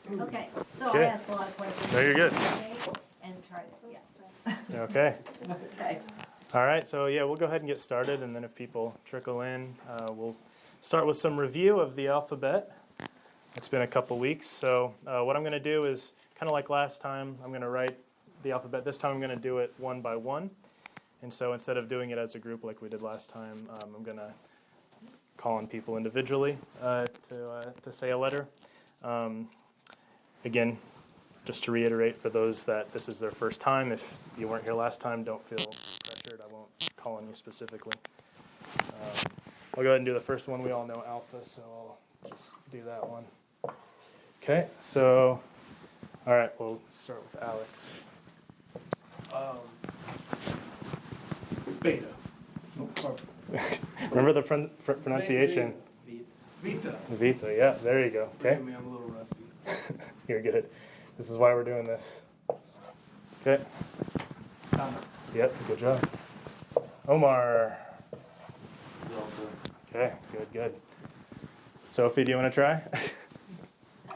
Okay, so I Okay. asked a lot of questions. No, you're good. And tried, yeah. Okay. Okay. All right, so yeah, we'll go ahead and get started, and then if people trickle in, we'll start with some review of the alphabet. It's been a couple weeks, so what I'm going to do is, kind of like last time, I'm going to write the alphabet. This time I'm going to do it one by one, and so instead of doing it as a group like we did last time, I'm going to call on people individually to say a letter. Again, just to reiterate for those that this is their first time, if you weren't here last time, don't feel pressured. I won't call on you specifically. I'll go ahead and do the first one. We all know Alpha, so I'll just do that one. Okay, so, all right, we'll start with Alex. Beta. Remember the pronunciation? Vita. Vita, yeah, there you go. Okay, I'm a little rusty. you're good. This is why we're doing this. Okay. Yep, good job. Omar. Okay, good. Sophie, do you want to try? I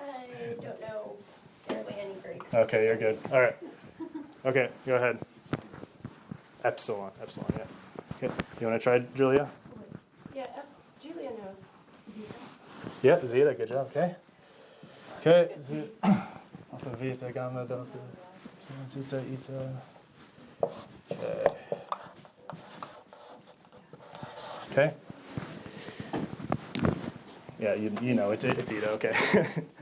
don't know any Greek. Okay, you're good. All right. Okay, go ahead. Epsilon, yeah. Okay. You want to try, Julia? Yeah, Julia knows. Yeah, Zeta, good job. Okay. Okay, Zeta. Alpha, Vita, Gamma, Delta, Epsilon, Zeta, Eta. Okay. Okay. Yeah, you know, it's Eta, okay.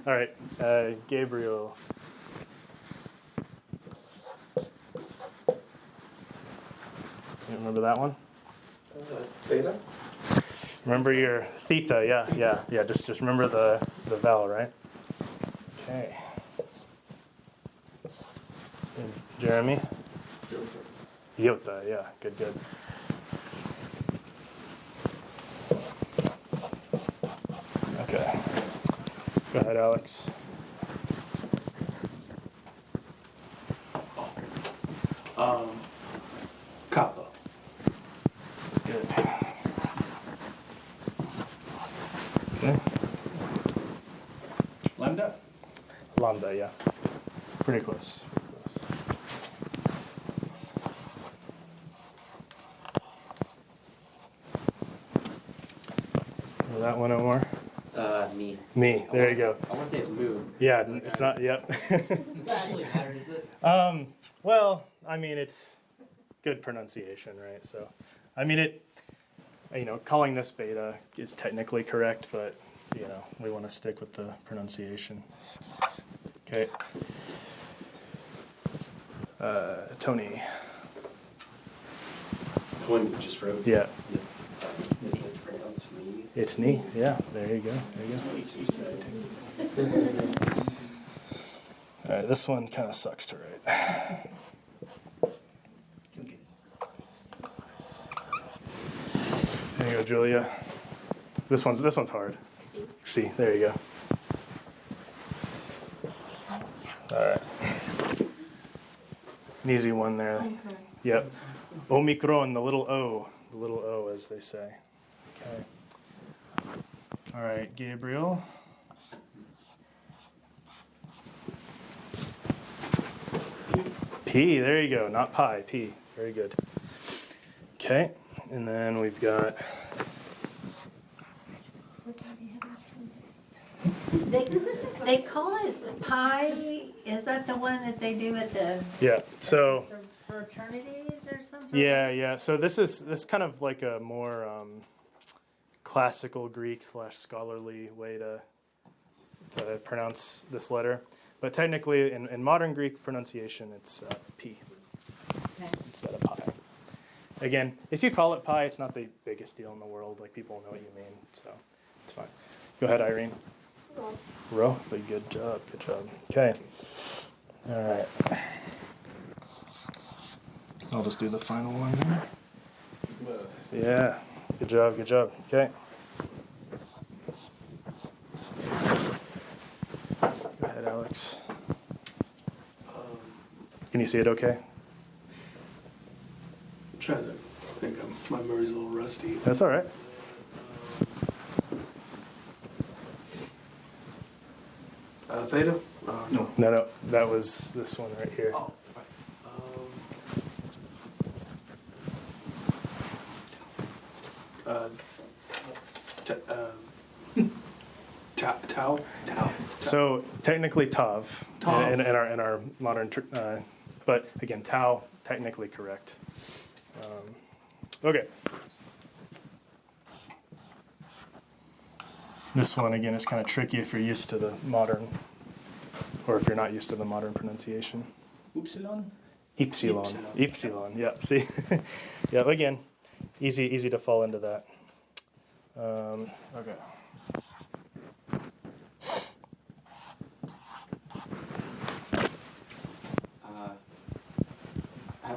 All right, Gabriel. You remember that one? Beta? Remember your theta, yeah. Just remember the vowel, right? Okay. And Jeremy? Iota, yeah, good. Okay. Go ahead, Alex. Kappa. Good. Okay. Lambda? Lambda, yeah. Pretty close. Remember that one, Omar? Me. Me, there you go. I want to say it's Moo. Yeah, it's not, yep. Does that actually matter, is it? Well, I mean, it's good pronunciation, right? So, I mean, calling this beta is technically correct, but, we want to stick with the pronunciation. Okay. Tony. The one you just wrote? Yeah. Is it pronounced me? It's knee. Yeah, there you go. All right, this one kind of sucks to write. There you go, Julia. This one's hard. C. There you go. All right. An easy one there. Okay. Yep. Omicron, the little O, as they say. Okay. All right, Gabriel. P, there you go, not pi, P. Very good. Okay, and then we've got, They call it pi, is that the one that they do at the yeah, so, fraternities or something? yeah, so this is kind of like a more classical Greek / scholarly way to pronounce this letter. But technically, in modern Greek pronunciation, it's P instead of pi. Again, if you call it pi, it's not the biggest deal in the world. Like, people know what you mean, so it's fine. Go ahead, Irene. Rho, but good job. Okay. All right. I'll just do the final one here. So, yeah, good job. Okay. Go ahead, Alex. Can you see it okay? I'm trying to think my memory's a little rusty. That's all right. Theta? No. No, that was this one right here. Oh, right. Tau? Tau. So technically tav, Tav. in our modern, but again, tau technically correct. Okay. This one again is kind of tricky if you're used to the modern, or if you're not used to the modern pronunciation. Upsilon? Epsilon. Epsilon. Yeah. See. Yeah. Again, easy to fall into that. Okay.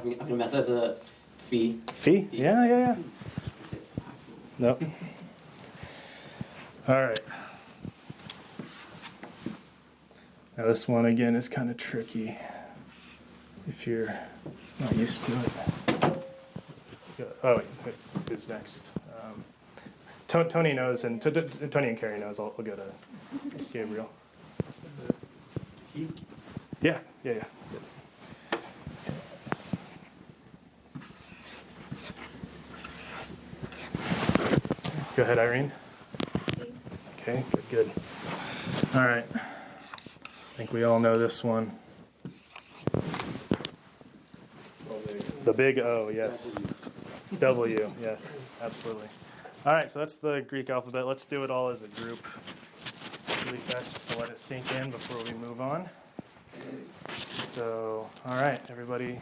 I'm gonna mess as a fee. Fee? Yeah. Nope. All right. Now this one again is kind of tricky if you're not used to it. Oh, wait, who's next? Tony knows, and Tony and Carrie knows. I'll go to Gabriel. Yeah. Go ahead, Irene. Okay, good. All right. I think we all know this one. The big O, yes. W, yes, absolutely. All right, so that's the Greek alphabet. Let's do it all as a group really fast just to let it sink in before we move on. So, all right, everybody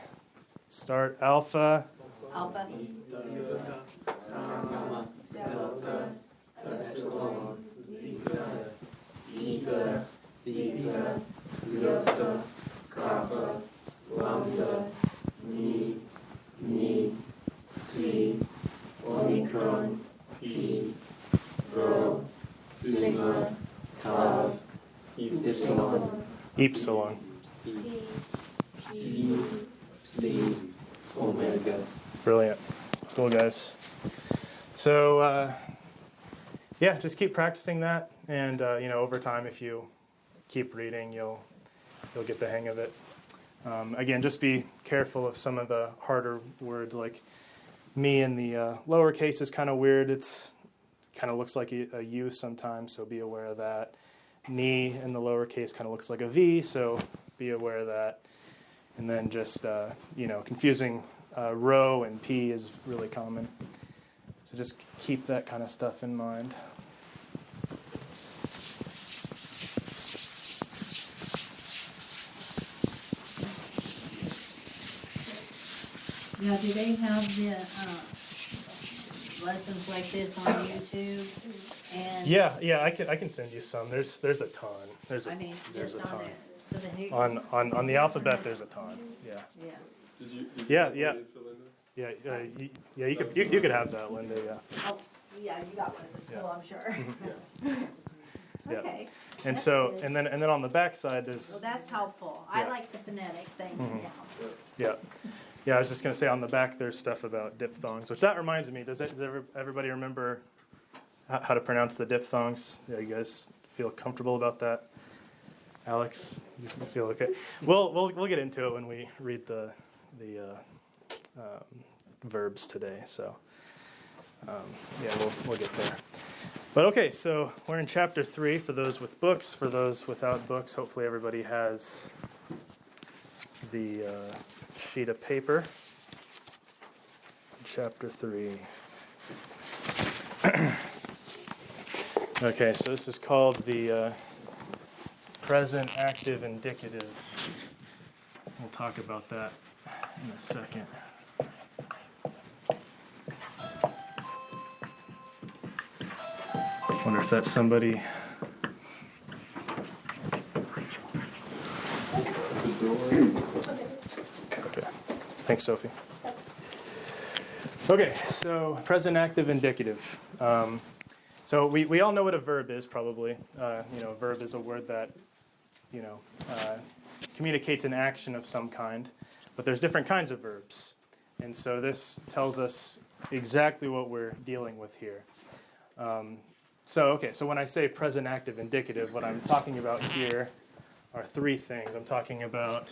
start alpha. Alpha. Delta, epsilon, zeta, eta, theta, iota, kappa, lambda, mi, c, omicron, pi, rho, sigma, tav, epsilon, Epsilon. p, c, omega. Brilliant. Cool, guys. So, yeah, just keep practicing that, and over time, if you keep reading, you'll get the hang of it. Again, just be careful of some of the harder words, like me in the lowercase is kind of weird. It's kind of looks like a U sometimes, so be aware of that. Knee in the lowercase kind of looks like a V, so be aware of that. And then just confusing rho and P is really common. So just keep that kind of stuff in mind. Now, do they have the lessons like this on YouTube? And Yeah, I can send you some. There's a ton. There's I mean, a just ton. for the new. On the alphabet, there's a ton. Yeah. Yeah. Did you Yeah. for Linda? You could have that, Linda. Yeah. Oh, yeah, you got one at the school, I'm sure. Yeah. Okay. And That's so good. and then on the back side Well, there's that's helpful. I Yeah. like the phonetic thing now. yeah. I was just gonna say on the back there's stuff about diphthongs, which that reminds me. Does everybody remember how to pronounce the diphthongs? Yeah, you guys feel comfortable about that? Alex, you feel okay? We'll get into it when we read the verbs today. So we'll get there. But okay, so we're in chapter 3 for those with books. For those without books, hopefully everybody has the sheet of paper. Chapter 3. Okay, so this is called the present active indicative. We'll talk about that in a second. Wonder if that's somebody. Okay. Thanks, Sophie. Okay, so present active indicative. So we all know what a verb is, probably. A verb is a word that communicates an action of some kind, but there's different kinds of verbs, and so this tells us exactly what we're dealing with here. So when I say present active indicative, what I'm talking about here are three things. I'm talking about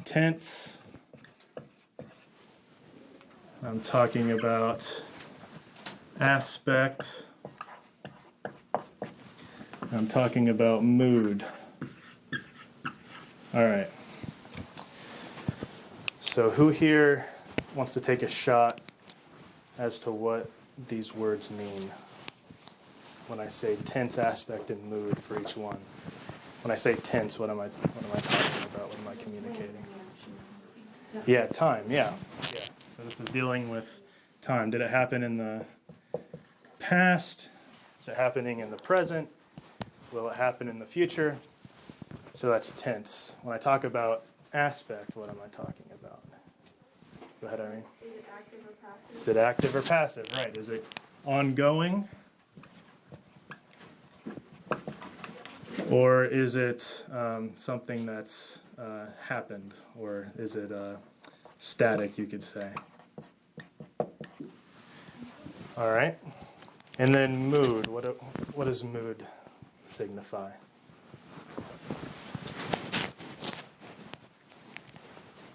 tense. I'm talking about aspect. I'm talking about mood. All right. So who here wants to take a shot as to what these words mean when I say tense, aspect, and mood for each one? When I say tense, what am I talking about? What am I communicating? Yeah, time. Yeah. So this is dealing with time. Did it happen in the past? Is it happening in the present? Will it happen in the future? So that's tense. When I talk about aspect, what am I talking about? Go ahead, Irene. Is it active or passive? Is it active or passive? Right. Is it ongoing? Or is it something that's happened? Or is it static, you could say? All right. And then mood. What does mood signify?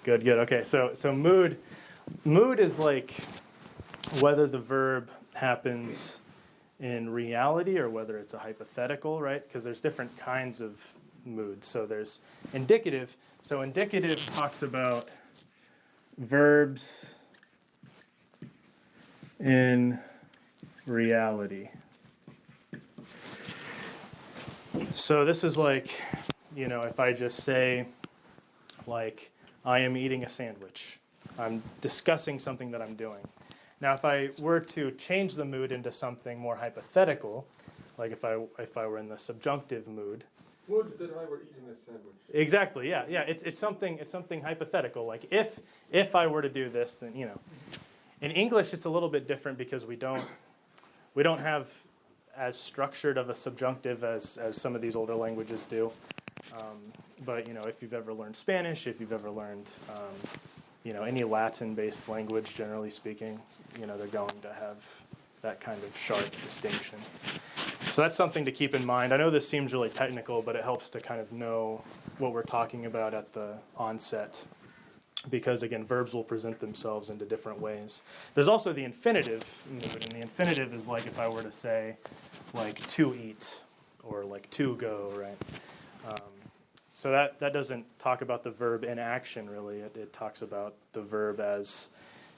Good. Okay. So mood is like whether the verb happens in reality or whether it's a hypothetical, right? Because there's different kinds of moods. So there's indicative. So indicative talks about verbs in reality. So this is like, if I just say, like, I am eating a sandwich. I'm discussing something that I'm doing. Now, if I were to change the mood into something more hypothetical, like if I were in the subjunctive mood. Would that I were eating a sandwich. Exactly. Yeah. It's something hypothetical. Like if I were to do this, then In English, it's a little bit different because we don't have as structured of a subjunctive as some of these older languages do. But if you've ever learned Spanish, if you've ever learned any Latin-based language, generally speaking, they're going to have that kind of sharp distinction. So that's something to keep in mind. I know this seems really technical, but it helps to kind of know what we're talking about at the onset. Because, again, verbs will present themselves into different ways. There's also the infinitive mood, and the infinitive is like if I were to say, like, to eat, or like to go, right? So that doesn't talk about the verb in action, really. It talks about the verb as,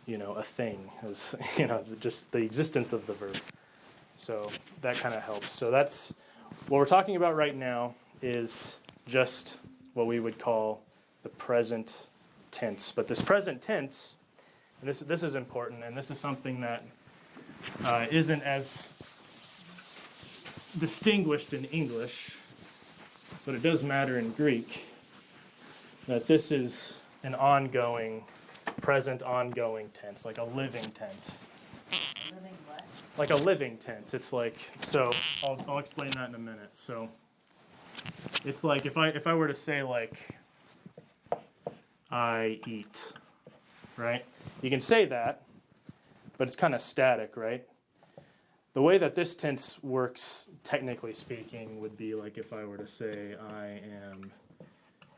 a thing, as, just the existence of the verb. So that kind of helps. So that's, what we're talking about right now is just what we would call the present tense. But this present tense, and this is important, and this is something that isn't as distinguished in English, but it does matter in Greek, that this is an ongoing, present ongoing tense, like a living tense. Living what? Like a living tense. It's like, so I'll explain that in a minute. So it's like if I were to say like, I eat, right? You can say that, but it's kind of static, right? The way that this tense works, technically speaking, would be like if I were to say, I am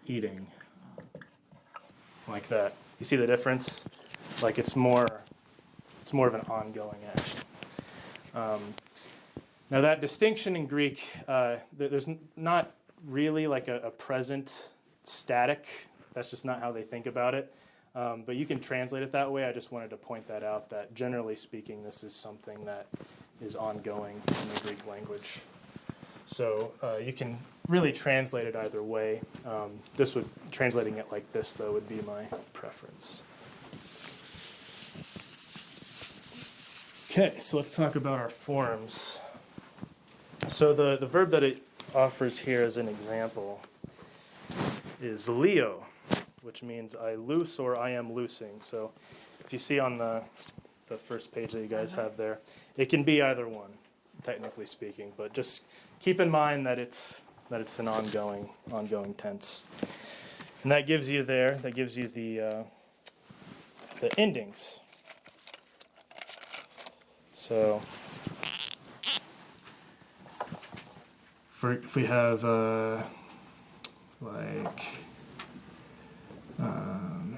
eating, like that. You see the difference? Like it's more of an ongoing action. Now that distinction in Greek, there's not really like a present static. That's just not how they think about it. But you can translate it that way. I just wanted to point that out, that generally speaking, this is something that is ongoing in the Greek language. So you can really translate it either way. Translating it like this, though, would be my preference. Okay, so let's talk about our forms. So the verb that it offers here as an example is leo, which means I loose or I am loosing. So if you see on the first page that you guys have there, it can be either one, technically speaking. But just keep in mind that it's an ongoing tense. And that gives you the endings. So if we have like um,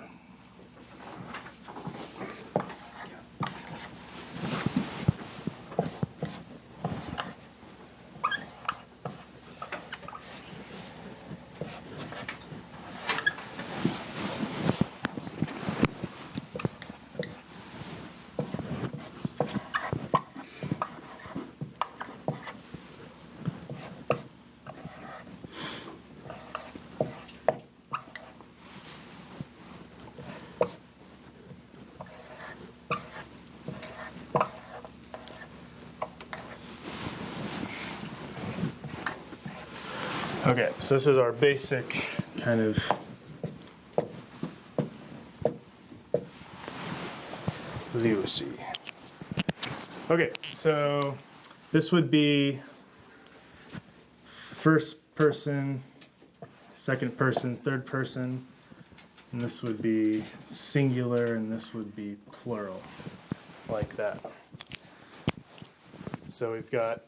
okay, so this is our basic kind of Lucy. Okay, so this would be first person, second person, third person, and this would be singular, and this would be plural, like that. So we've got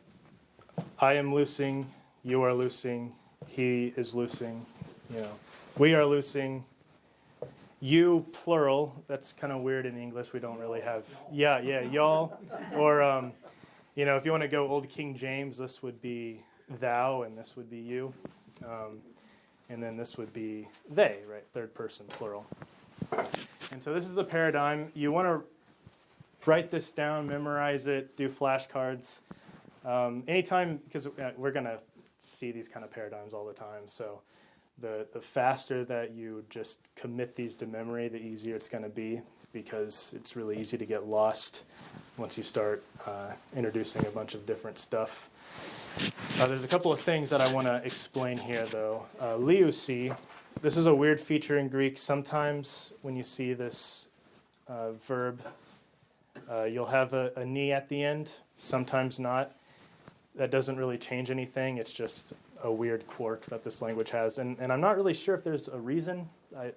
I am loosing, you are loosing, he is loosing, you know, we are loosing. You, plural, that's kind of weird in English. We don't really have, yeah, y'all. Or, you know, if you want to go Old King James, this would be thou, and this would be you. And then this would be they, right? Third person, plural. And so this is the paradigm. You want to write this down, memorize it, do flashcards. Anytime, because we're going to see these kind of paradigms all the time. So the faster that you just commit these to memory, the easier it's going to be, because it's really easy to get lost once you start introducing a bunch of different stuff. There's a couple of things that I want to explain here, though. Liusi, this is a weird feature in Greek. Sometimes when you see this verb, you'll have a ni at the end, sometimes not. That doesn't really change anything. It's just a weird quirk that this language has. And I'm not really sure if there's a reason. I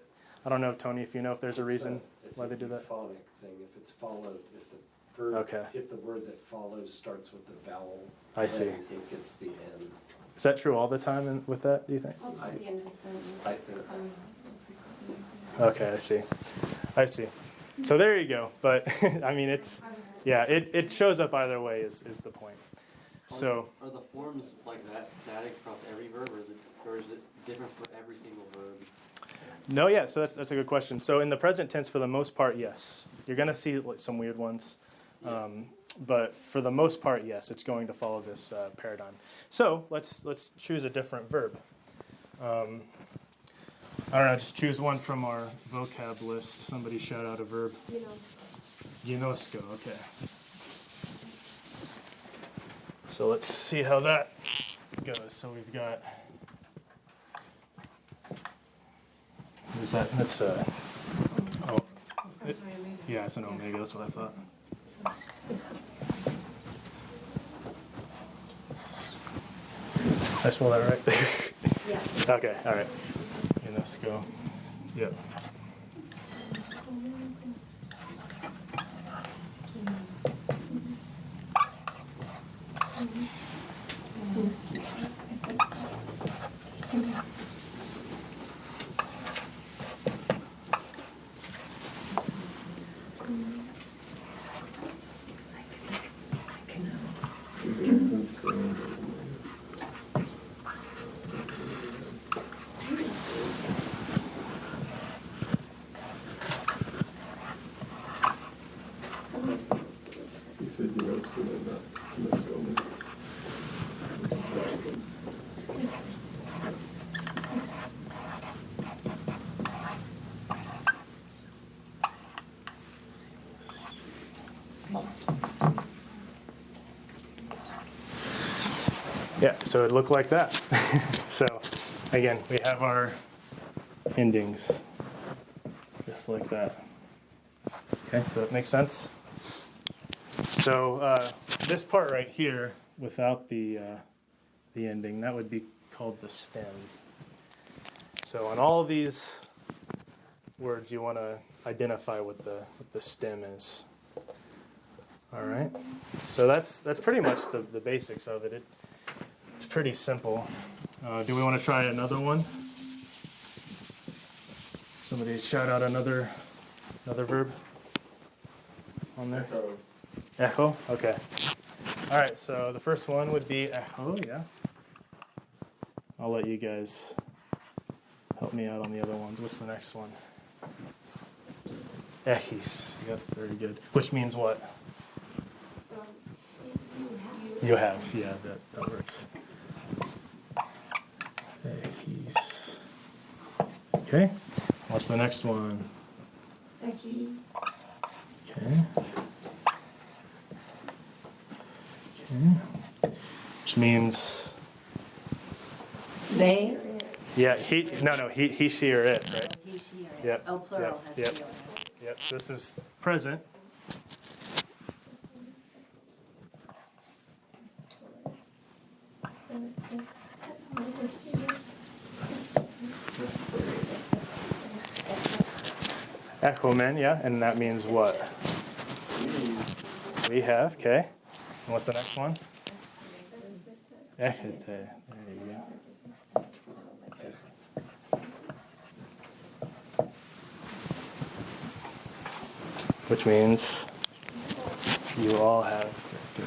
don't know, Tony, if you know if there's a reason why they do that. It's a euphonic thing. If it's followed, if the verb, Okay. if the word that follows starts with the vowel, I see. then it gets the end. Is that true all the time with that, do you think? Also at the end of the sentence. I think. Okay, I see. So there you go. But, I mean, it's, yeah, it shows up either way is the point. So Are the forms like that static across every verb, or is it different for every single verb? no, yeah. So that's a good question. So in the present tense, for the most part, yes. You're gonna see like some weird ones, but for the most part, yes. It's going to follow this paradigm. So let's choose a different verb. I don't know. Just choose one from our vocab list. Somebody shout out a verb. Ginosko. Okay. So let's see how that goes. So we've got. Is that? That's yeah, it's an omega. That's what I thought. I spell that right? Yeah. Okay. All right. And let's go. Yep. He said you know school and not Yeah, so it looked like that. So again, we have our endings just like that. Okay, so it makes sense. So this part right here, without the ending, that would be called the stem. So on all of these words, you want to identify what the stem is. All right. So that's pretty much the basics of it. It's pretty simple. Do we want to try another one? Somebody shout out another verb on there. Echo. Okay. All right. So the first one would be echo. Yeah. I'll let you guys help me out on the other ones. What's the next one? Echis. Yep. Very good. Which means what? You have. Yeah. That works. Echis. Okay. What's the next one? Becky. Okay. Okay. Which means, They? yeah, he, she, or it, right? He, she, or it. Yep, Oh, plural yep, has yep. to be on it. Yep, this is present. Echomen, yeah, and that means what? We have, okay. And what's the next one? Echete, there you go. Which means you all have. Good.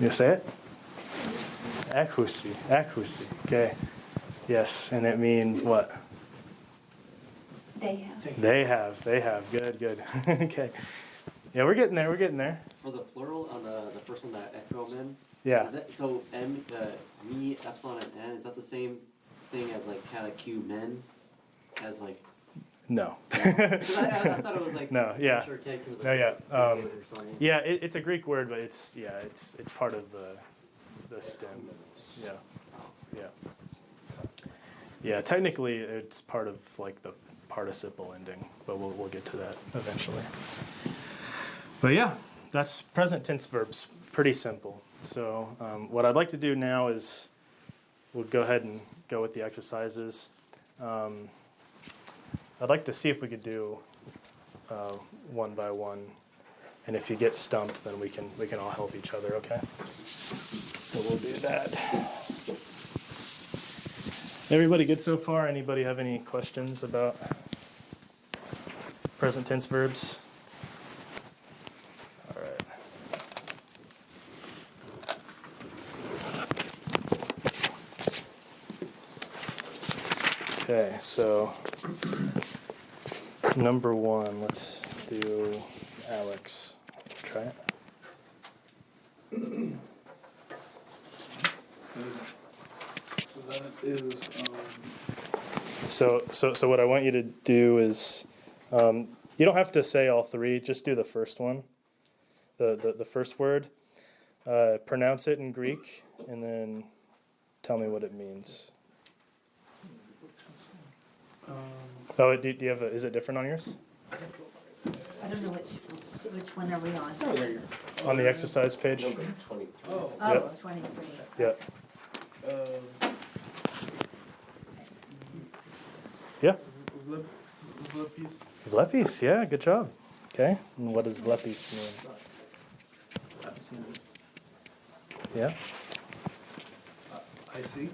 You say it? Akusi. Okay. Yes, and it means what? They have. They have. Good. Okay. Yeah, we're getting there. For the plural on the first one, that echomen. Yeah. Is that, so me, epsilon, and n, is that the same thing as like Q men? As like. No. 'Cause I thought it was like. No, yeah. I'm sure Q was like. No, yeah. a word or something. Yeah, it's a Greek word, but it's part of the stem. Yeah. Yeah, technically it's part of like the participle ending, but we'll get to that eventually. But yeah, that's present tense verbs. Pretty simple. So what I'd like to do now is we'll go ahead and go with the exercises. I'd like to see if we could do one by one, and if you get stumped, then we can all help each other. Okay. So we'll do that. Everybody good so far? Anybody have any questions about present tense verbs? All right. Okay, so number one, let's do Alex. Try it. So that is, So what I want you to do is, you don't have to say all three. Just do the first one, the first word. Pronounce it in Greek, and then tell me what it means. Oh, do you have is it different on yours? I don't know which one are we on? oh, there you On the exercise page? Number 23. go. Oh, Yep. 23. Yeah. Oh, Yeah. Vlepis. Vlepis, yeah, good job. Okay, and what does vlepis mean? Yeah. I see.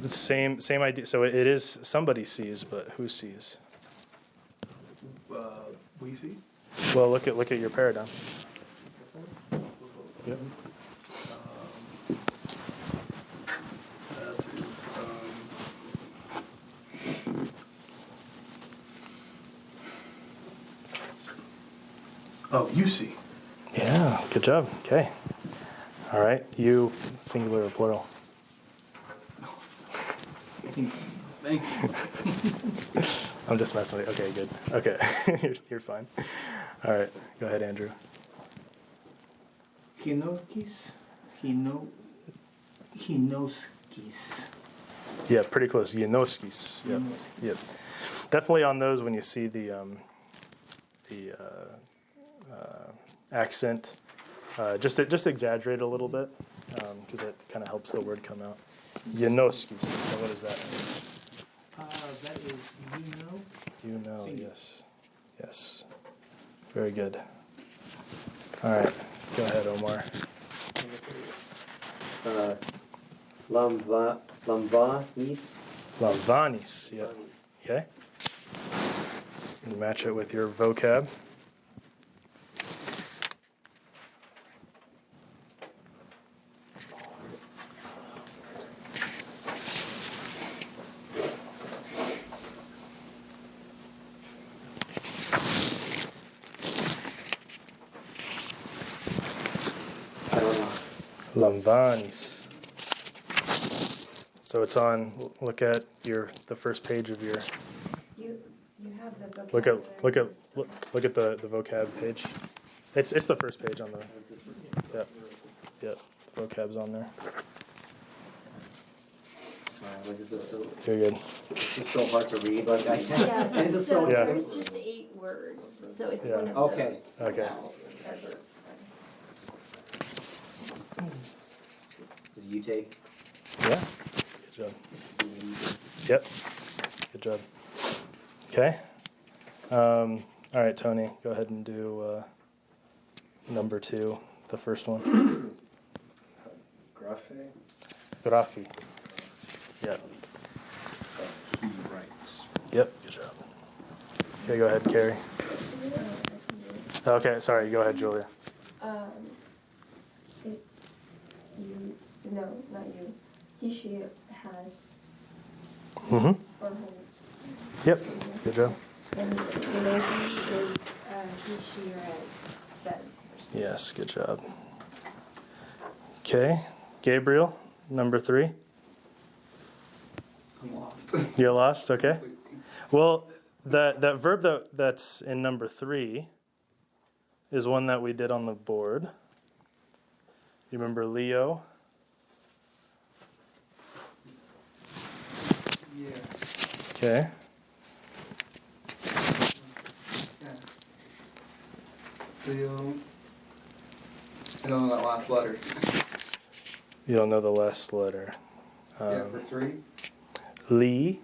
The same idea. So it is somebody sees, but who sees? We see. Well, look at your paradigm. Yep. That is, oh, you see. Yeah, good job. Okay. All right, you singular or plural? Thank you. I'm just messing with you. Okay, good. Okay, you're fine. All right, go ahead, Andrew. Hinoskis. Hinoskis. Yeah, pretty close. Janoskis. Yep. Yep. Definitely on those when you see the accent, just exaggerate a little bit because it kind of helps the word come out. Janoskis. So what is that? That is, You know, Singular. yes. Yes. Very good. All right. Go ahead, Omar. Lamvanis. Lavanis. Yeah. Okay. And match it with your vocab. I don't know. Lamvanis. So it's on. Look at the first page of your. You have the Look vocabulary. at the vocab page. It's the first page on the. What's this one? Yep. Vocab's on there. Sorry, like this is so. You're good. This is so hard to read. Like I. Yeah, This is so so. Yeah. there's just 8 words, so it's Yeah. one of Okay. those. Okay. Verbs. Does you take? Yeah. Good job. Yep. Good job. Okay. All right, Tony. Go ahead and do number 2, the first one. Graphe? Grafi. Yep. he writes. Yep. Good job. Okay, go ahead, Carrie. Okay, sorry. Go ahead, Julia. It's you, no, not you. He, she has, Mm-hmm. or holds. Yep. Good job. And the relation is he, she, or it says. Yes. Good job. Okay, Gabriel. Number 3. I'm lost. You're lost. Okay. Well, that verb that's in number 3 is one that we did on the board. You remember Leo? Yeah. Okay. Yeah. Leo. I don't know that last letter. You don't know the last letter. Yeah, for 3. Lee.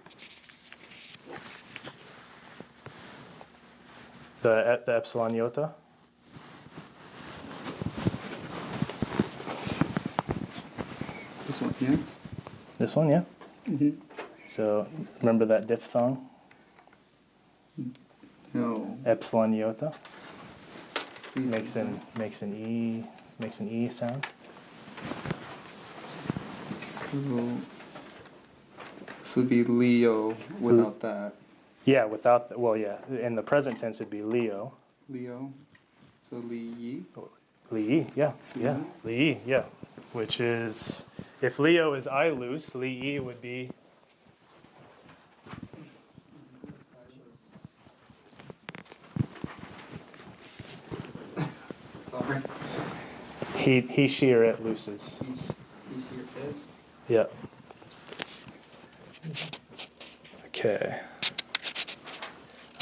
The epsilon iota. This one, yeah? This one, yeah. Mm-hmm. So remember that diphthong, No. epsilon iota, Please makes don't. an e sound. So, this would be Leo without that. Yeah, without yeah. In the present tense, it'd be Leo. Leo. So Lee. Lee, yeah, yeah, Mhm. Lee, yeah. Which is, if Leo is I loose, Lee would be. Sorry. He, she, or it looses. He, she, it. Yep. Okay.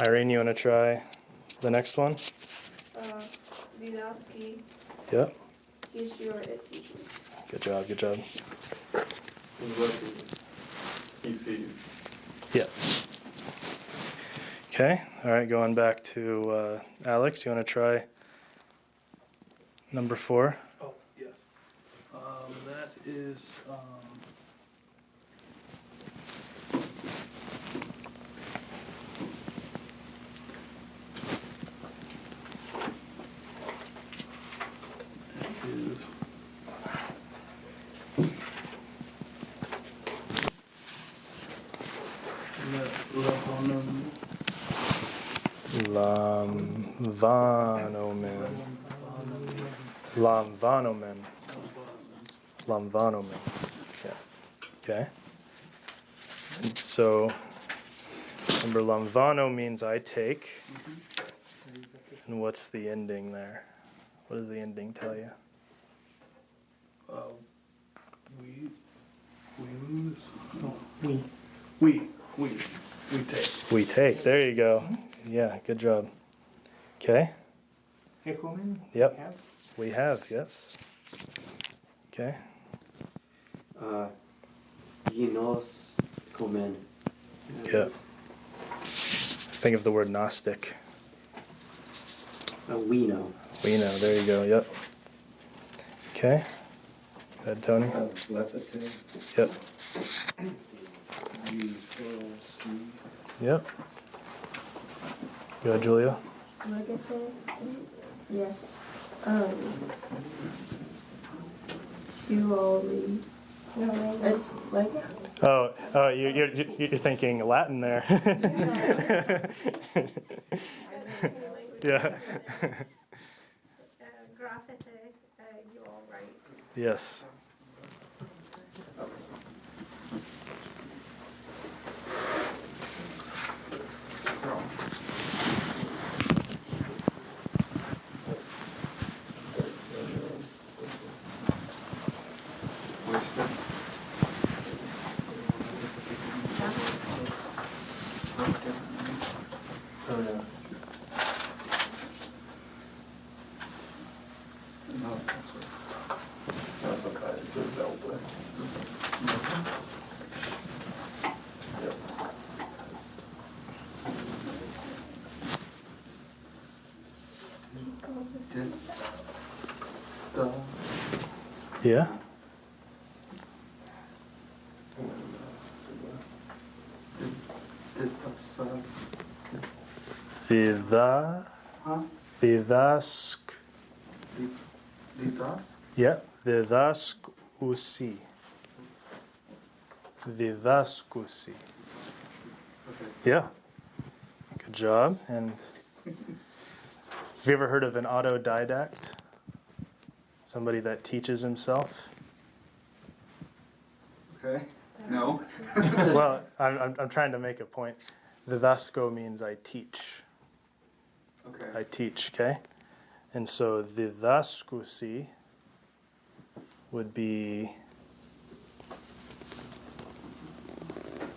Irene, you want to try the next one? Vinaski, Yep. he, she, or it usually. Good job, good job. He sees. Yep. Okay, all right, going back to Alex, you want to try number 4? Oh, yes. That is, is Lamvanomen. Lamvanomen. Lamvanomen. Yeah. Okay. And so, remember, lamvano means I take. And what's the ending there? What does the ending tell you? we lose. Oh, we take. We take. There you go. Yeah, good job. Okay. Hekomen? Yep. We have, yes. Okay. Ginos komen. Yeah. Think of the word Gnostic. We know. We know. There you go. Yep. Okay. Go ahead, Tony. Lepete Yep. is U-O-C. Yep. Go ahead, Julia. Legate, yes. Surely. No, it's legate. Oh, you're thinking Latin there. Yeah. Graffiti, you all right. Yes. Oh, yeah. No, that's right. That's okay, it's a delta. Yep. Did the Yeah. And then, sigma. did the Vida. huh? Vidask. Did das? Yeah. Vidaskusi. Vidaskusi. Okay. Yeah. Good job. And have you ever heard of an autodidact? Somebody that teaches himself? Okay. No. Well, I'm trying to make a point. Vidasko means I teach. Okay. I teach, okay? And so didaskusi would be,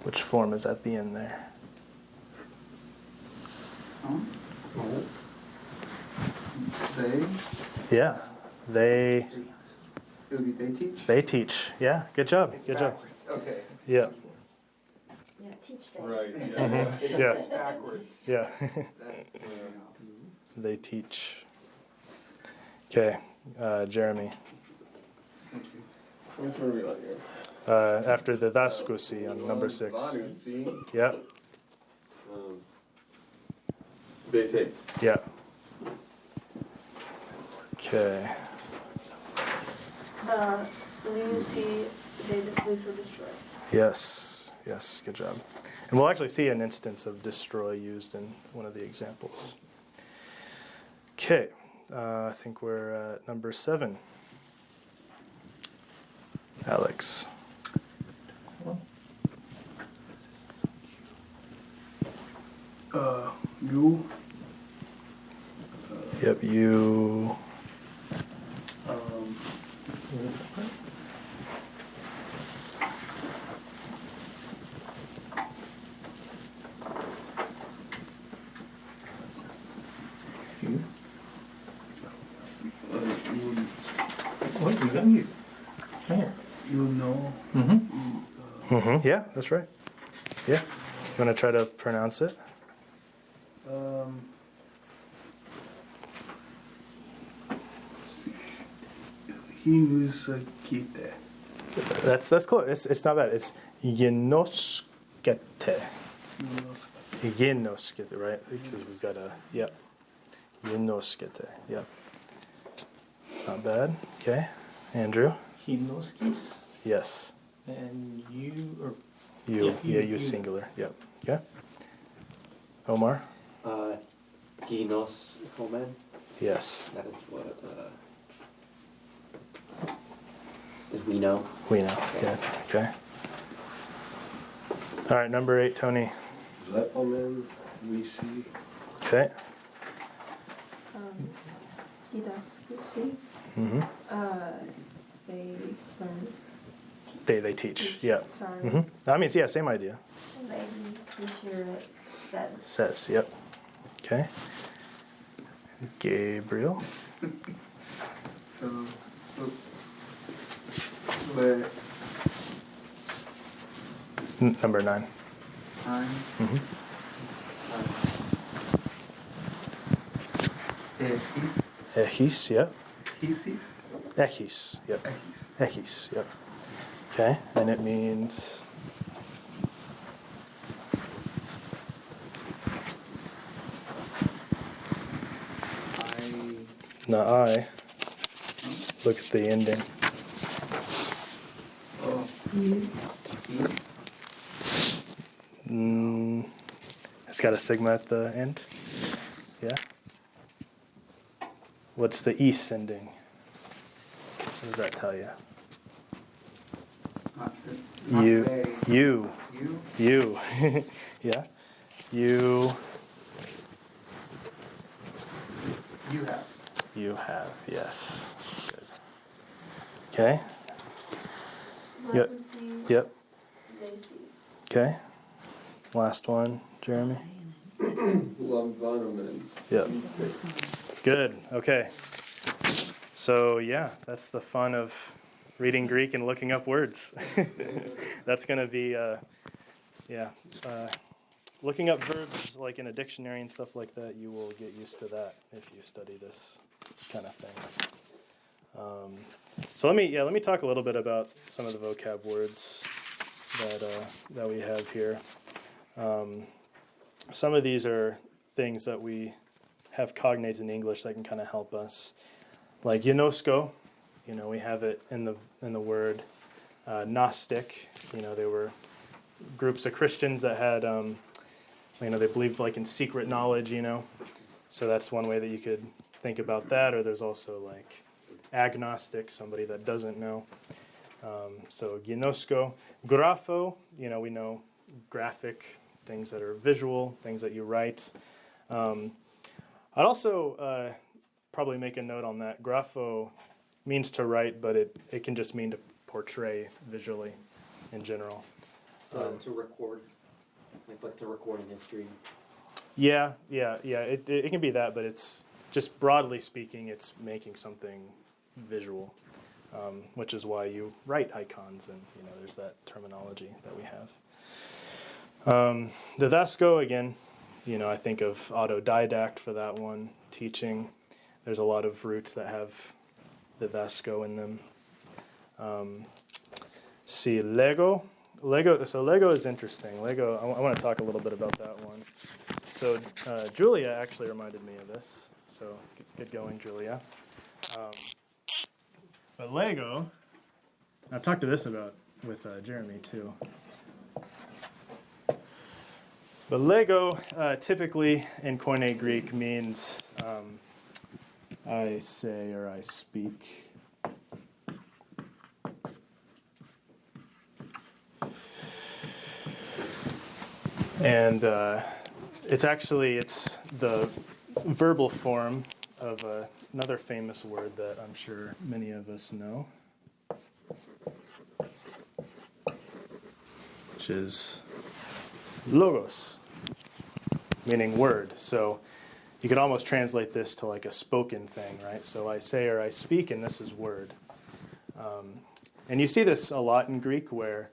which form is at the end there? Huh? They. Yeah, they It would be they teach. they teach. Yeah, good job. It's Good job. backwards. Okay. Yeah, Yeah, teach them. Right, yeah. yeah, It's backwards. yeah. That's, They teach. Okay, Jeremy. thank you. Which one are we on here? After the daskusi on number 6. Vanu, see? Yeah, Bete. yeah. Okay. Lose, they lose or destroy. Yes, yes, good job. And we'll actually see an instance of destroy used in one of the examples. Okay, I think we're at number 7. Alex. You, Yep, you. um, You? you, What, you got me? Here. you know, Yeah, that's right. Yeah. You want to try to pronounce it? Hinuskite. That's close. It's not bad. It's yenoskete. Yenoskete, right? Because we've got a, yep. Yenoskete, yep. Not bad. Okay. Andrew? Hinoskis Yes. and you, or You. Yeah, Yeah, you. you singular. Yep. Okay. Omar? Ginos Homen. Yes. That is what is we know. We know. Good. Okay. All right, number 8, Tony. Lepelman, we see. Okay. Didaskusi. Mm-hmm. They learn. They teach. Yeah. Sorry. Mm-hmm. I mean, yeah, same idea. Lady teacher says. Says. Yep. Okay. Gabriel. So, le, Number 9. time. Mhm. Echis, yep. Thesis. Echis, yep. Echis, yep. Okay, and it means not I. Look at the ending. Oh. It's got a sigma at the end. Yeah. What's the east ending? What does that tell you? Not You. they. You. You. Yeah. You. You have. You have. Yes. Good. Okay. Yep. Leprosy, Yep. they see. Okay. Last one, Jeremy. Lamvanomen. Yep. Good. Okay. So yeah, that's the fun of reading Greek and looking up words. That's going to be, looking up verbs like in a dictionary and stuff like that. You will get used to that if you study this kind of thing. So let me talk a little bit about some of the vocab words that we have here. Some of these are things that we have cognates in English that can kind of help us. Like Gnosko, we have it in the word. Gnostic, they were groups of Christians that had, they believed like in secret knowledge, So that's one way that you could think about that. Or there's also like agnostic, somebody that doesn't know. So Gnosko, Grapho, we know graphic, things that are visual, things that you write. I'd also probably make a note on that. Grapho means to write, but it can just mean to portray visually in general. To record, like to record in history. Yeah. It can be that, but it's just broadly speaking, it's making something visual, which is why you write icons, and there's that terminology that we have. Didasco, again, I think of autodidact for that one, teaching. There's a lot of roots that have didasco in them. See, Lego. So Lego is interesting. Lego, I want to talk a little bit about that one. So Julia actually reminded me of this. So get going, Julia. But Lego, I've talked to this about with Jeremy too. But Lego typically in Koine Greek means I say or I speak. And it's the verbal form of another famous word that I'm sure many of us know, which is logos, meaning word. So you could almost translate this to like a spoken thing, right? So I say or I speak, and this is word. And you see this a lot in Greek where,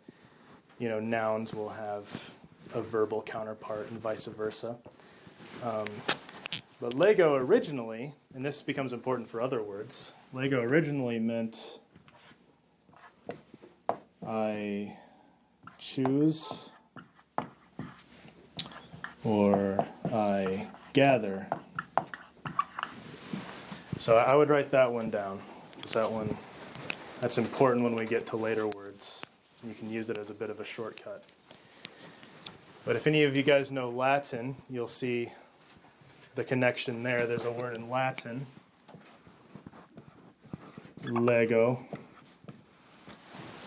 nouns will have a verbal counterpart and vice versa. But Lego originally, and this becomes important for other words, Lego originally meant I choose or I gather. So I would write that one down, because that's important when we get to later words. You can use it as a bit of a shortcut. But if any of you guys know Latin, you'll see the connection there. There's a word in Latin, lego,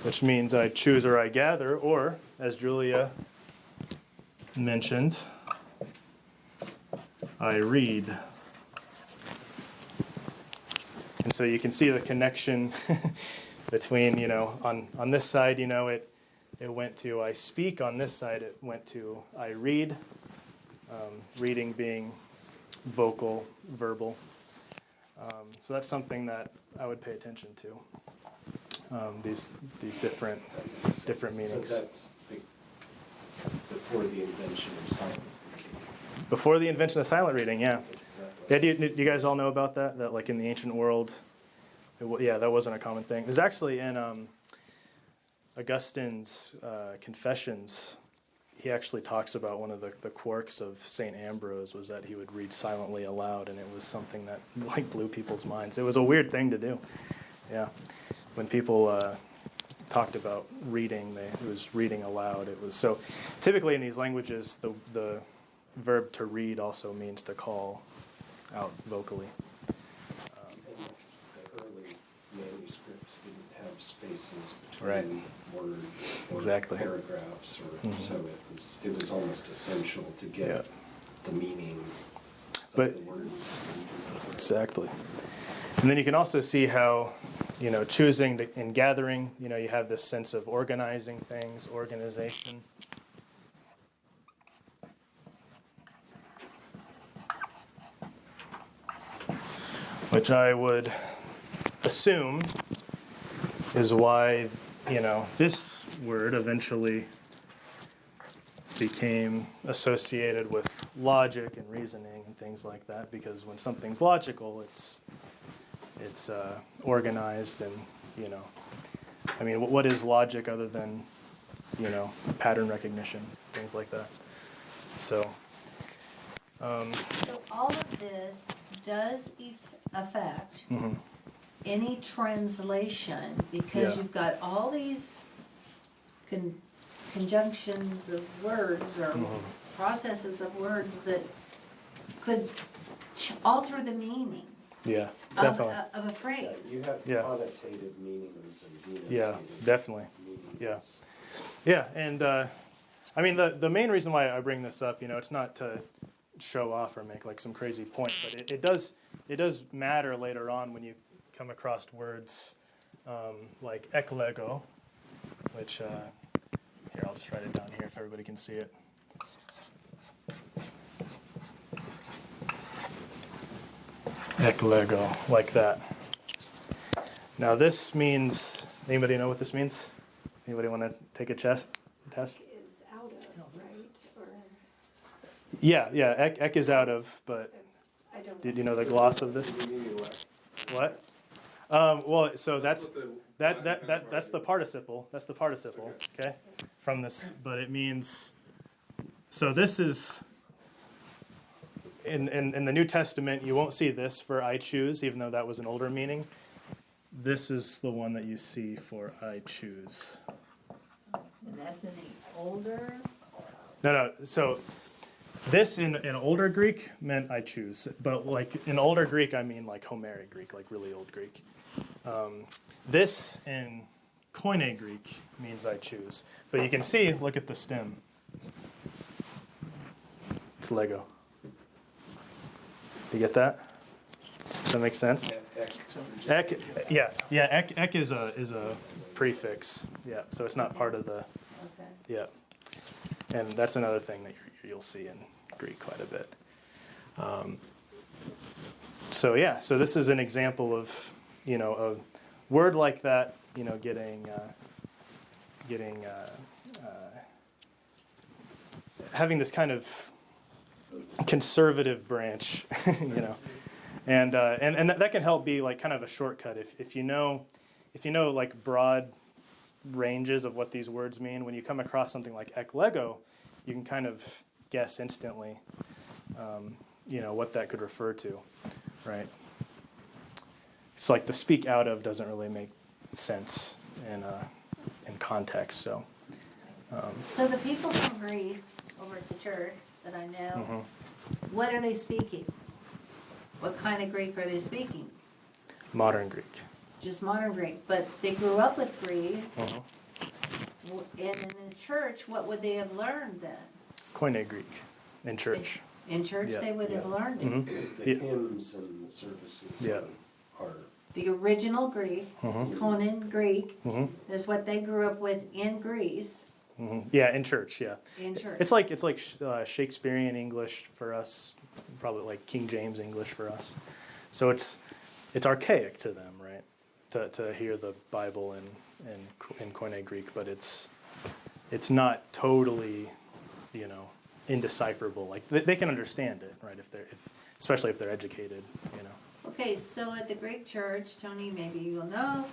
which means I choose or I gather, or, as Julia mentioned, I read. And so you can see the connection between, on this side, it went to I speak. On this side, it went to I read. Reading being vocal, verbal. So that's something that I would pay attention to. These different meanings. So that's like the before the invention of silent. Before the invention of silent reading, yeah. Exactly. Yeah, do you guys all know about that? That like in the ancient world, yeah, that wasn't a common thing. There's actually in Augustine's Confessions, he actually talks about one of the quirks of St. Ambrose was that he would read silently aloud, and it was something that like blew people's minds. It was a weird thing to do. Yeah, when people talked about reading, it was reading aloud. It was so typically in these languages, the verb to read also means to call out vocally. The early manuscripts didn't have spaces between Right. words or Exactly. paragraphs, or Mhm. so it was almost essential to get Yeah. the meaning But- of the words. Exactly. And then you can also see how, choosing and gathering, you have this sense of organizing things, organization. Which I would assume is why, this word eventually became associated with logic and reasoning and things like that, because when something's logical, it's organized and, I mean, what is logic other than, pattern recognition, things like that. So, So all of this does affect mhm. any translation, because Yeah. you've got all these conjunctions of words or Mhm. processes of words that could alter the meaning Yeah, of, definitely. of a phrase. You have Yeah. connotative meanings and denotative Yeah, definitely. meanings. Yeah. Yeah, and I mean, the main reason why I bring this up, it's not to show off or make like some crazy point, but it does matter later on when you come across words like eklego, which here, I'll just write it down here if everybody can see it. Eklego, like that. Now this means, anybody know what this means? Anybody want to take a test? Is out of, right? Or, Yeah, ek is out of, but I don't know. did you know the gloss of this? What? Well, so that's the participle. That's the participle. Okay, from this, but it means. So this is in the New Testament. You won't see this for "I choose," even though that was an older meaning. This is the one that you see for "I choose." And that's in the older. No. So this in older Greek meant "I choose," but like in older Greek, I mean like Homeric Greek, like really old Greek. This in Koine Greek means "I choose," but you can see. Look at the stem. It's Lego. You get that? Does that make sense? Ek, yeah. Ek is a prefix. Yeah, so it's not part of the. Okay. Yeah, and that's another thing that you'll see in Greek quite a bit. So this is an example of a word like that, having this kind of conservative branch, and that can help be like kind of a shortcut if you know like broad ranges of what these words mean. When you come across something like eklego, you can kind of guess instantly, what that could refer to, right? It's like to speak out of doesn't really make sense in context. So, So the people from Greece over at the church that I know, mhm. what are they speaking? What kind of Greek are they speaking? Modern Greek. Just modern Greek, but they grew up with Greek. Mhm. And in the church, what would they have learned then? Koine Greek in church. In church, Yeah. they would have learned it. Mhm. The Yeah. hymns and the services Yeah. are The original Greek, Mhm. Koine Greek, Mhm. is what they grew up with in Greece, Mhm. Yeah, in church. Yeah. in church. It's like Shakespearean English for us, probably like King James English for us. So it's archaic to them, right? To hear the Bible in Koine Greek, but it's not totally indecipherable. Like they can understand it, right? Especially if they're educated, Okay, so at the Greek church, Tony, maybe you'll know,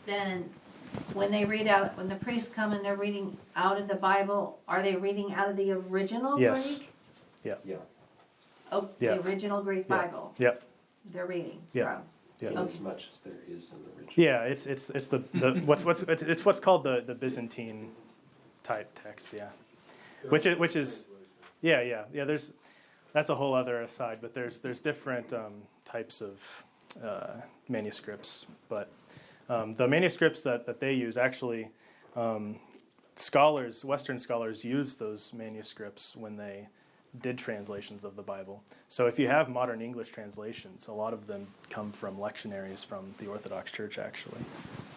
then when the priests come and they're reading out of the Bible, are they reading out of the original Yes. Greek? Yeah. Yeah, Oh, Yeah. the original Greek Yeah. Bible, Yep. they're reading Yeah. from. Yeah. in Okay. as much as there is in the original. Yeah. It's what's called the Byzantine type text. Yeah. Which is yeah. That's a whole other aside. But there's different types of manuscripts. But the manuscripts that they use actually. Western scholars used those manuscripts when they did translations of the Bible. So if you have modern English translations, a lot of them come from lectionaries from the Orthodox Church, actually,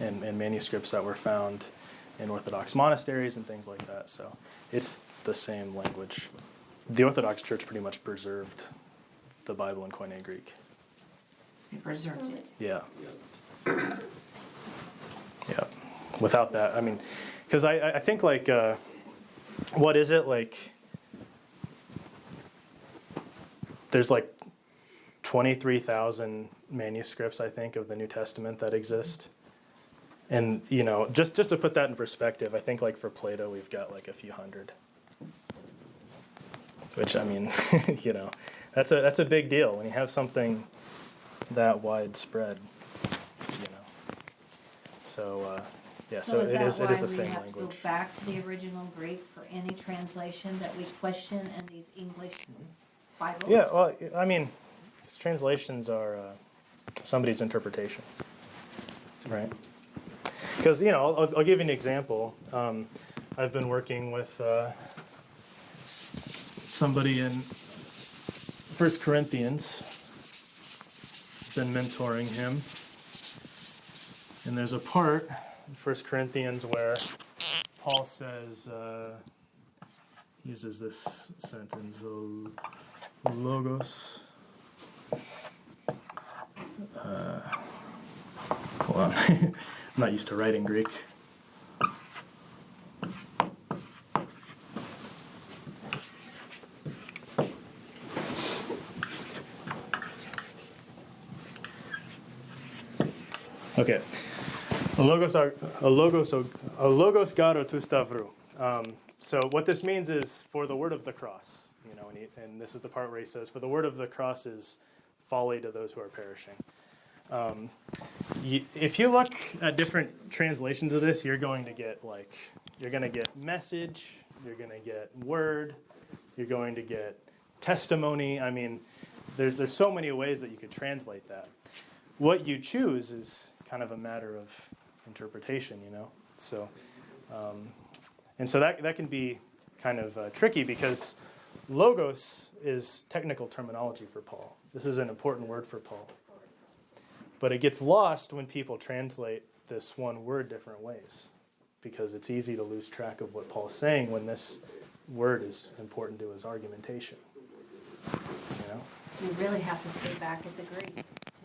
and manuscripts that were found in Orthodox monasteries and things like that. So it's the same language. The Orthodox Church pretty much preserved the Bible in Koine Greek. They preserved it. Yeah. Yeah. Without that, I mean, because I think like, what is it like? There's like 23,000 manuscripts, I think, of the New Testament that exist. And, just to put that in perspective, I think like for Plato, we've got like a few hundred. Which, I mean, that's a big deal when you have something that widespread, So, yeah, so it is the same So is that why we have to language. go back to the original Greek for any translation that we question in these English Bibles? Yeah, well, I mean, these translations are somebody's interpretation, right? Because, I'll give you an example. I've been working with somebody in 1 Corinthians, been mentoring him. And there's a part in 1 Corinthians where Paul says, uses this sentence, logos. Hold on. I'm not used to writing Greek. Okay. Logos garo tu stavru. So what this means is for the word of the cross, and this is the part where he says, for the word of the cross is folly to those who are perishing. If you look at different translations of this, you're going to get message, you're going to get word, you're going to get testimony. I mean, there's so many ways that you could translate that. What you choose is kind of a matter of interpretation, So, and so that can be kind of tricky because logos is technical terminology for Paul. This is an important word for Paul. But it gets lost when people translate this one word different ways because it's easy to lose track of what Paul's saying when this word is important to his argumentation. You really have to stay back at the Greek to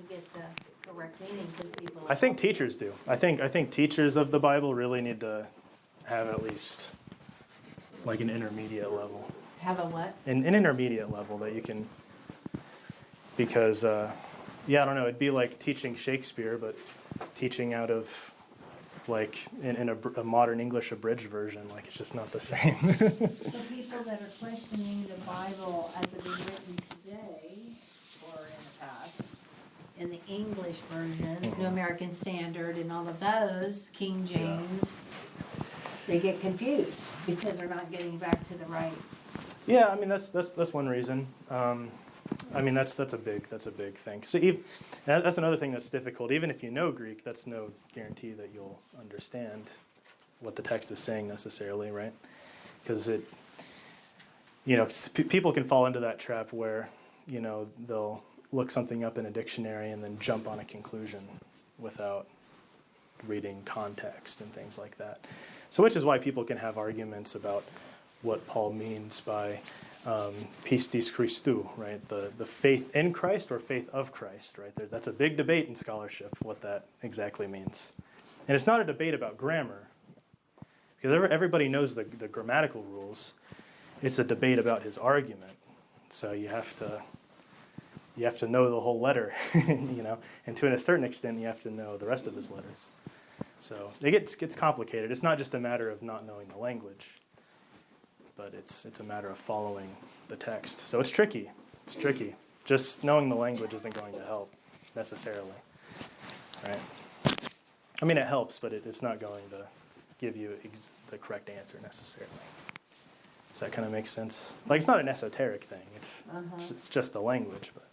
get the correct meaning because people. I think teachers do. I think teachers of the Bible really need to have at least like an intermediate level. Have a what? An intermediate level that you can, because I don't know, it'd be like teaching Shakespeare, but teaching out of like in a modern English abridged version, like it's just not the same. So people that are questioning the Bible as it is written today, or in the past, in the English versions, New American Standard and all of those, King James, they get confused because they're not getting back to the right. Yeah, I mean that's one reason. I mean that's a big thing. So that's another thing that's difficult. Even if you know Greek, that's no guarantee that you'll understand what the text is saying necessarily, right? Because people can fall into that trap where they'll look something up in a dictionary and then jump on a conclusion without reading context and things like that. So which is why people can have arguments about what Paul means by pistis Christou, right? The faith in Christ or faith of Christ, right? That's a big debate in scholarship, what that exactly means. And it's not a debate about grammar, because everybody knows the grammatical rules. It's a debate about his argument, so you have to know the whole letter, and to a certain extent, you have to know the rest of his letters. So it gets complicated. It's not just a matter of not knowing the language, but it's a matter of following the text. So it's tricky. It's tricky. Just knowing the language isn't going to help necessarily, right? I mean, it helps, but it's not going to give you the correct answer necessarily. Does that kind of make sense? Like, it's not an esoteric thing. It's just the language, but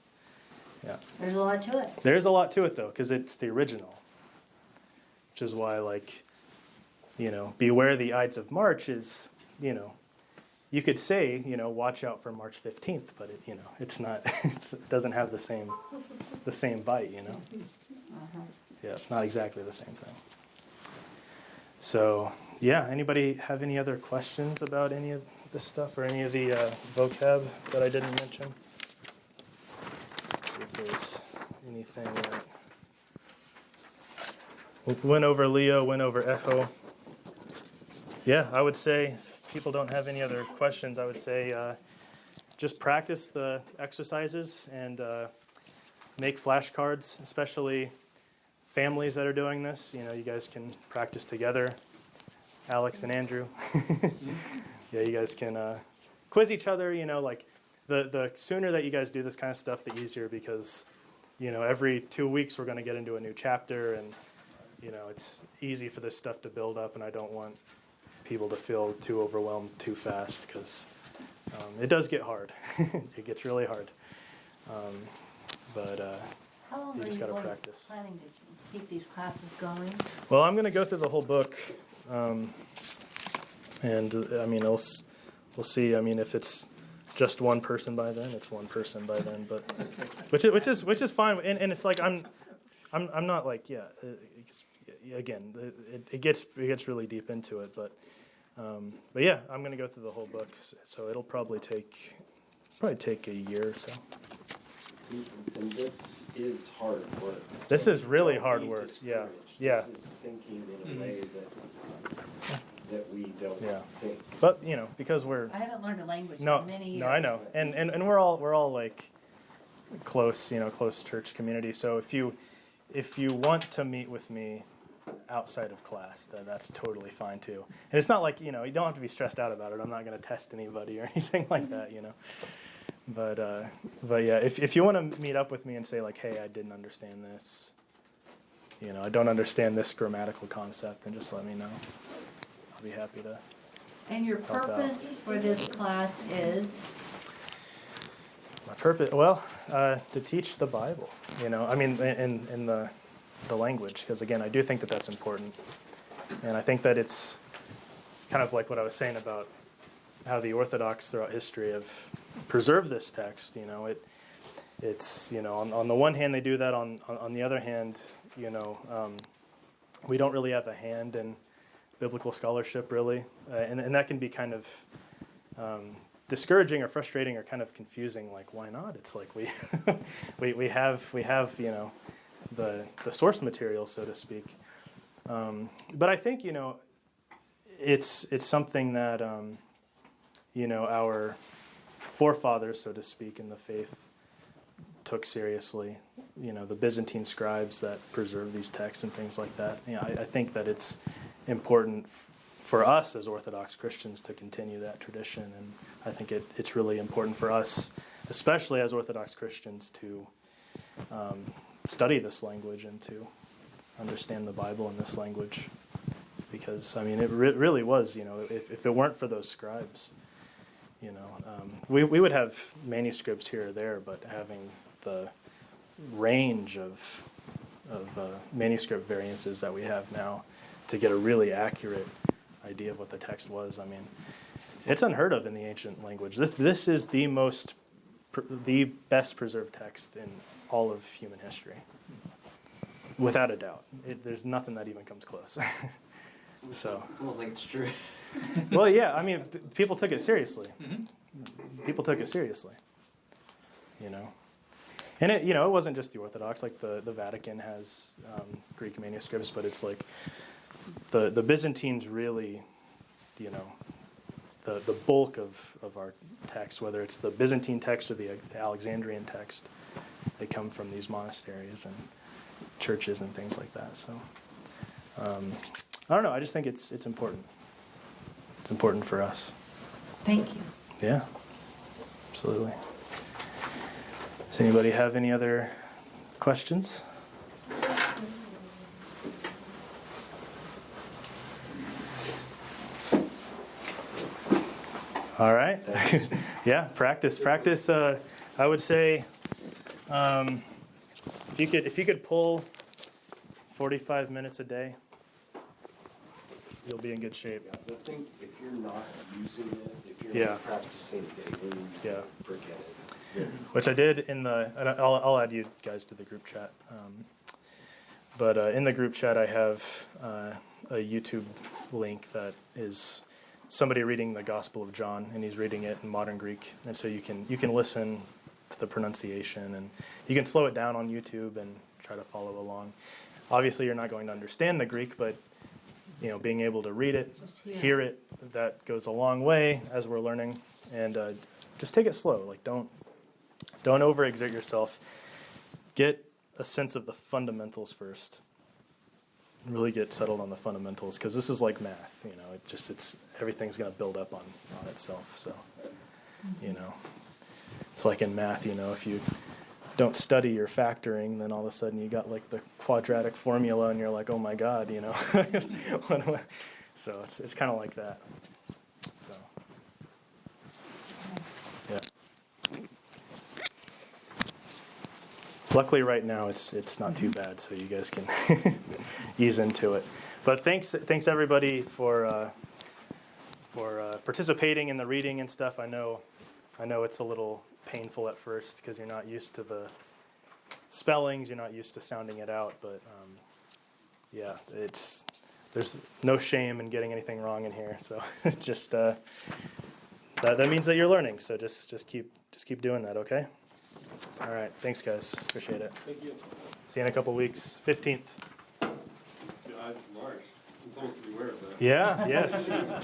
yeah. There's a lot to it. There's a lot to it, though, because it's the original, which is why, like, beware the Ides of March is, you could say, watch out for March 15th, but it's not, it doesn't have the same bite, Yeah, not exactly the same thing. So, yeah, anybody have any other questions about any of this stuff or any of the vocab that I didn't mention? Let's see if there's anything that... Went over Leo, went over Echo. Yeah, I would say, if people don't have any other questions, I would say just practice the exercises and make flashcards, especially families that are doing this. You guys can practice together. Alex and Andrew. Yeah, you guys can quiz each other, like the sooner that you guys do this kind of stuff, the easier, because, every 2 weeks we're going to get into a new chapter, and, it's easy for this stuff to build up, and I don't want people to feel too overwhelmed too fast, because it does get hard. It gets really hard. But How long you are just you got to practice. planning to keep these classes going? Well, I'm going to go through the whole book, and I mean, we'll see. I mean, if it's just one person by then, it's one person by then. But which is fine. And it's like I'm not like again, it gets really deep into it. But yeah, I'm going to go through the whole book, so it'll probably take a year or so. And this is hard work. This is really Don't hard be work. Yeah, discouraged. yeah. This is thinking in a way that we don't Yeah. think. But because we're I haven't learned a language no, for many years. no, I know, and we're all like close, close church community. So if you want to meet with me outside of class, then that's totally fine too. And it's not like you don't have to be stressed out about it. I'm not going to test anybody or anything like that, But yeah, if you want to meet up with me and say like, hey, I didn't understand this, I don't understand this grammatical concept, then just let me know. I'll be happy to. And your Help out. purpose for this class is? My purpose, well, to teach the Bible, I mean, in the language, because again, I do think that that's important. And I think that it's kind of like what I was saying about how the Orthodox throughout history have preserved this text. It's on the one hand they do that. On the other hand, we don't really have a hand in biblical scholarship, really, and that can be kind of discouraging or frustrating or kind of confusing. Like, why not? It's like we we have the source material, so to speak. But I think it's something that our forefathers, so to speak, in the faith took seriously. The Byzantine scribes that preserve these texts and things like that. I think that it's important for us as Orthodox Christians to continue that tradition, and I think it's really important for us, especially as Orthodox Christians, to study this language and to understand the Bible in this language, because I mean it really was, if it weren't for those scribes, we would have manuscripts here or there, but having the range of manuscript variances that we have now to get a really accurate idea of what the text was, I mean, it's unheard of in the ancient language. This is the best preserved text in all of human history, without a doubt. There's nothing that even comes close. So It's almost like it's true. well, yeah, I mean, people took it seriously. People took it seriously, And it wasn't just the Orthodox. Like the Vatican has Greek manuscripts, but it's like the Byzantines really you know, the bulk of our text, whether it's the Byzantine text or the Alexandrian text, they come from these monasteries and churches and things like that. So I don't know. I just think it's important. It's important for us. Thank you. Yeah, absolutely. Does anybody have any other questions? All right. Yeah, practice. I would say if you could pull 45 minutes a day, you'll be in good shape. Yeah, the thing, if you're not using it, if you're Yeah. not practicing daily, Yeah. forget it. Which I did in the. And I'll add you guys to the group chat. But in the group chat, I have a YouTube link that is somebody reading the Gospel of John, and he's reading it in modern Greek, and so you can listen to the pronunciation, and you can slow it down on YouTube and try to follow along. Obviously, you're not going to understand the Greek, but being able to read it, Just hear it, that goes a long way as we're learning. And just take it slow. Like don't overexert yourself. Get a sense of the fundamentals first. Really get settled on the fundamentals, because this is like math. It's everything's going to build up on itself. So, it's like in math. If you don't study your factoring, then all of a sudden you got like the quadratic formula, and you're like, oh my God, So it's kind of like that. So, yeah. Luckily, right now it's not too bad, so you guys can ease into it. But thanks everybody for participating in the reading and stuff. I know it's a little painful at first because you're not used to the spellings, you're not used to sounding it out. But yeah, there's no shame in getting anything wrong in here. So just that means that you're learning. So just keep doing that. Okay. All right. Thanks, guys. Appreciate it. Thank you. See you in a couple weeks. 15th. Yeah, it's March. It's almost to be aware of that. Yeah. Yes. Yeah.